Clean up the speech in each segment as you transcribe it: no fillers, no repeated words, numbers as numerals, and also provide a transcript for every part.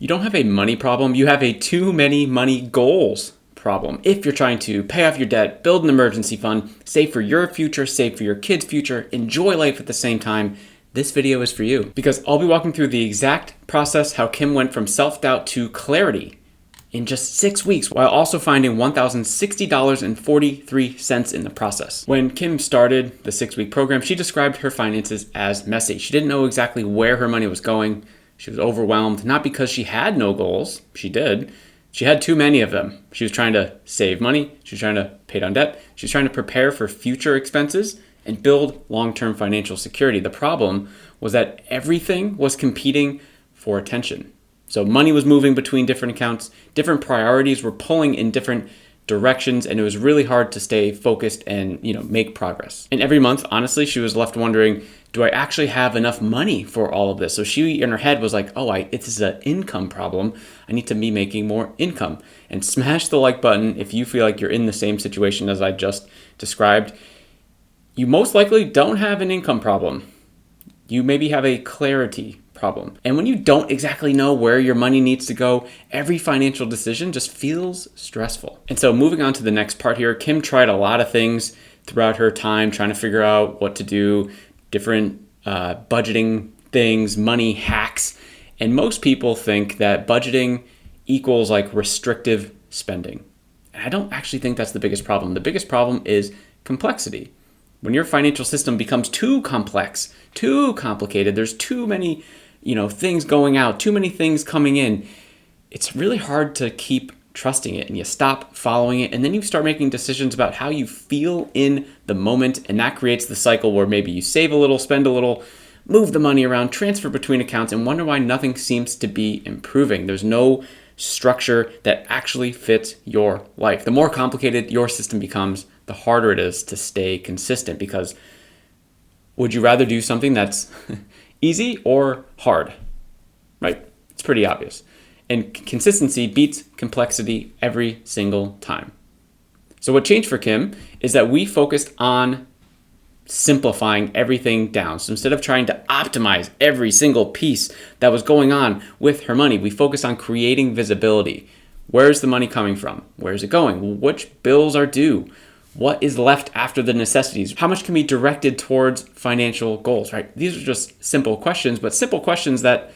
You don't have a money problem, you have a too many money goals problem. If you're trying to pay off your debt, build an emergency fund, save for your future, save for your kids' future, enjoy life at the same time, this video is for you. Because I'll be walking through the exact process how Kim went from self-doubt to clarity in just 6 weeks, while also finding $1,060.43 in the process. When Kim started the 6-week program, she described her finances as messy. She didn't know exactly where her money was going. She was overwhelmed, not because she had no goals. She did. She had too many of them. She was trying to save money. She was trying to pay down debt. She was trying to prepare for future expenses and build long-term financial security. The problem was that everything was competing for attention. So money was moving between different accounts, different priorities were pulling in different directions, and it was really hard to stay focused and, make progress. And every month, honestly, she was left wondering, do I actually have enough money for all of this? So she, in her head, was like, this is an income problem. I need to be making more income. And smash the like button if you feel like you're in the same situation as I just described. You most likely don't have an income problem. You maybe have a clarity problem. And when you don't exactly know where your money needs to go, every financial decision just feels stressful. And so moving on to the next part here, Kim tried a lot of things throughout her time trying to figure out what to do, different budgeting things, money hacks. And most people think that budgeting equals like restrictive spending. And I don't actually think that's the biggest problem. The biggest problem is complexity. When your financial system becomes too complex, too complicated, there's too many things going out, too many things coming in, it's really hard to keep trusting it, and you stop following it, and then you start making decisions about how you feel in the moment, and that creates the cycle where maybe you save a little, spend a little, move the money around, transfer between accounts, and wonder why nothing seems to be improving. There's no structure that actually fits your life. The more complicated your system becomes, the harder it is to stay consistent, because would you rather do something that's easy or hard, right? It's pretty obvious. And consistency beats complexity every single time. So what changed for Kim is that we focused on simplifying everything down. So instead of trying to optimize every single piece that was going on with her money, we focused on creating visibility. Where's the money coming from? Where's it going? Which bills are due? What is left after the necessities? How much can be directed towards financial goals, right? These are just simple questions, but simple questions that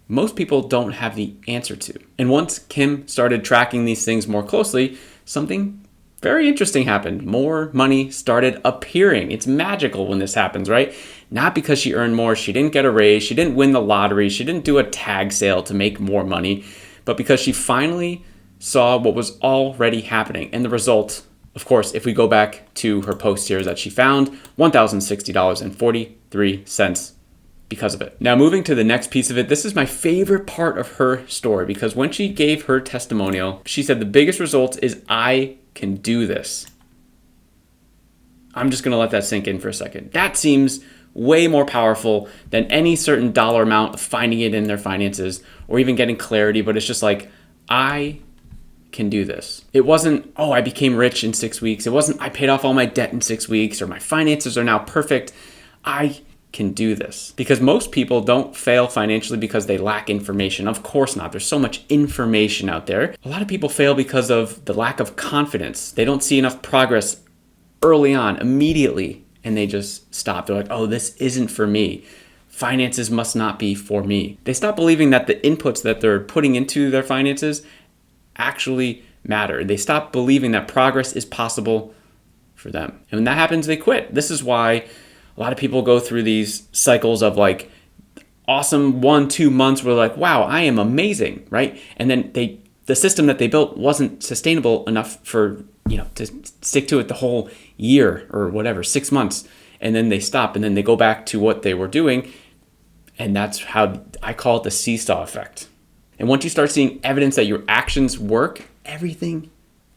most people don't have the answer to. And once Kim started tracking these things more closely, something very interesting happened. More money started appearing. It's magical when this happens, right? Not because she earned more, she didn't get a raise, she didn't win the lottery, she didn't do a tag sale to make more money, but because she finally saw what was already happening. And the result, of course, if we go back to her post here, is that she found $1,060.43 because of it. Now, moving to the next piece of it, this is my favorite part of her story, because when she gave her testimonial, she said the biggest result is I can do this. I'm just going to let that sink in for a second. That seems way more powerful than any certain dollar amount of finding it in their finances or even getting clarity, but it's just like, I can do this. It wasn't, I became rich in 6 weeks. It wasn't, I paid off all my debt in 6 weeks, or my finances are now perfect. I can do this. Because most people don't fail financially because they lack information. Of course not. There's so much information out there. A lot of people fail because of the lack of confidence. They don't see enough progress early on, immediately, and they just stop. They're like, this isn't for me. Finances must not be for me. They stop believing that the inputs that they're putting into their finances actually matter. They stop believing that progress is possible for them. And when that happens, they quit. This is why a lot of people go through these cycles of like awesome 1-2 months where they're like, wow, I am amazing, right? And then the system that they built wasn't sustainable enough for, to stick to it the whole year or whatever, 6 months. And then they stop, and then they go back to what they were doing. And that's how I call it the seesaw effect. And once you start seeing evidence that your actions work, everything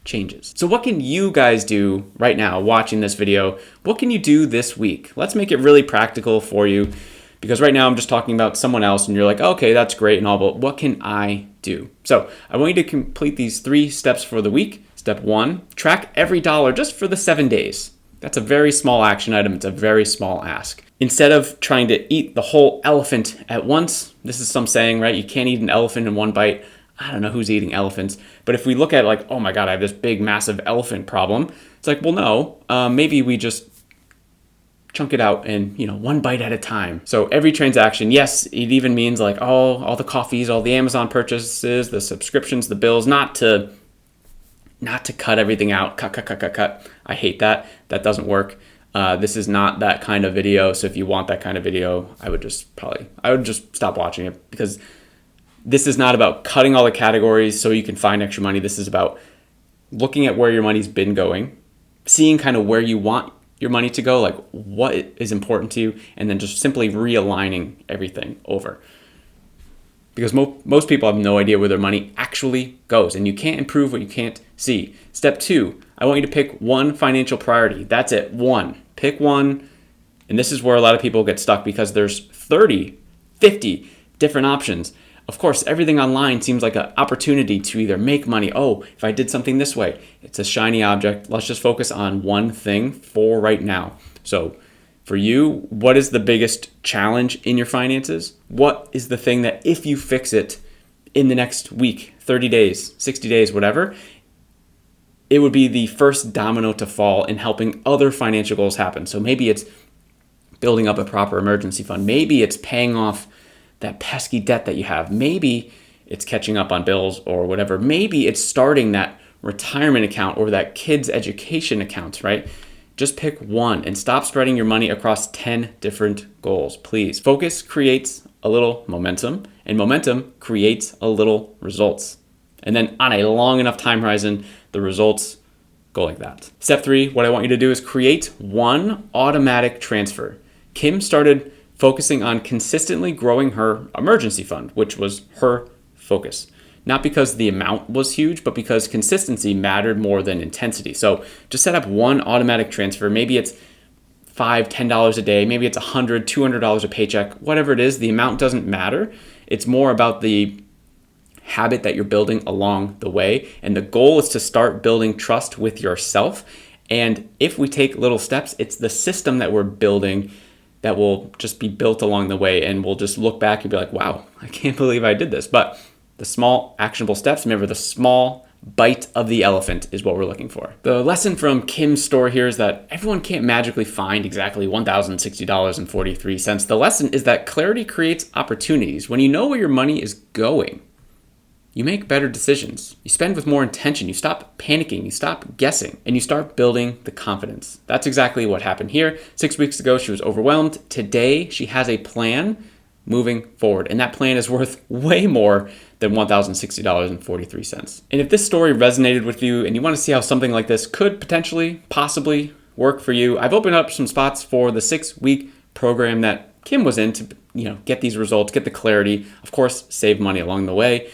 changes. So what can you guys do right now watching this video? What can you do this week? Let's make it really practical for you, because right now I'm just talking about someone else and you're like, okay, that's great and all, but what can I do? So I want you to complete these 3 steps for the week. Step 1, track every dollar just for the 7 days. That's a very small action item. It's a very small ask. Instead of trying to eat the whole elephant at once, this is some saying, right? You can't eat an elephant in one bite. I don't know who's eating elephants, but if we look at like, oh my God, I have this big, massive elephant problem. It's like, well, no, maybe we just chunk it out and, one bite at a time. So every transaction, yes, it even means like, all the coffees, all the Amazon purchases, the subscriptions, the bills, not to cut everything out, cut. I hate that. That doesn't work. This is not that kind of video. So if you want that kind of video, I would just stop watching it, because this is not about cutting all the categories so you can find extra money. This is about looking at where your money's been going, seeing kind of where you want your money to go, like what is important to you, and then just simply realigning everything over. Because most people have no idea where their money actually goes, and you can't improve what you can't see. Step 2, I want you to pick one financial priority. That's it, one. Pick one, and this is where a lot of people get stuck, because there's 30, 50 different options. Of course, everything online seems like an opportunity to either make money. Oh, if I did something this way, it's a shiny object. Let's just focus on one thing for right now. So for you, what is the biggest challenge in your finances? What is the thing that if you fix it in the next week, 30 days, 60 days, whatever, it would be the first domino to fall in helping other financial goals happen. So maybe it's building up a proper emergency fund. Maybe it's paying off that pesky debt that you have. Maybe it's catching up on bills or whatever. Maybe it's starting that retirement account or that kid's education account, right? Just pick one and stop spreading your money across 10 different goals, please. Focus creates a little momentum, and momentum creates a little results. And then on a long enough time horizon, the results go like that. Step 3, what I want you to do is create one automatic transfer. Kim started focusing on consistently growing her emergency fund, which was her focus. Not because the amount was huge, but because consistency mattered more than intensity. So just set up one automatic transfer. Maybe it's $5, $10 a day. Maybe it's $100, $200 a paycheck. Whatever it is, the amount doesn't matter. It's more about the habit that you're building along the way. And the goal is to start building trust with yourself. And if we take little steps, it's the system that we're building that will just be built along the way, and we'll just look back and be like, wow, I can't believe I did this. But the small actionable steps, remember, the small bite of the elephant is what we're looking for. The lesson from Kim's story here is that everyone can't magically find exactly $1,060.43. The lesson is that clarity creates opportunities. When you know where your money is going, you make better decisions. You spend with more intention. You stop panicking. You stop guessing. And you start building the confidence. That's exactly what happened here. 6 weeks ago, she was overwhelmed. Today, she has a plan moving forward. And that plan is worth way more than $1,060.43. And if this story resonated with you and you want to see how something like this could potentially, possibly work for you, I've opened up some spots for the 6-week program that Kim was in to, get these results, get the clarity, of course, save money along the way.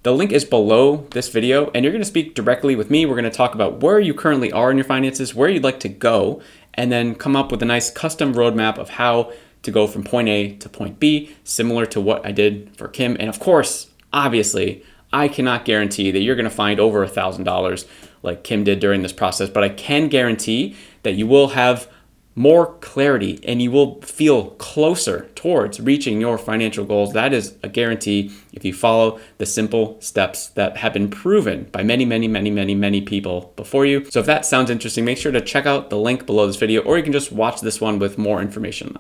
The link is below this video, and you're going to speak directly with me. We're going to talk about where you currently are in your finances, where you'd like to go, and then come up with a nice custom roadmap of how to go from point A to point B, similar to what I did for Kim. And of course, obviously, I cannot guarantee that you're going to find over $1,000 like Kim did during this process, but I can guarantee that you will have more clarity and you will feel closer towards reaching your financial goals. That is a guarantee if you follow the simple steps that have been proven by many people before you. So if that sounds interesting, make sure to check out the link below this video, or you can just watch this one with more information.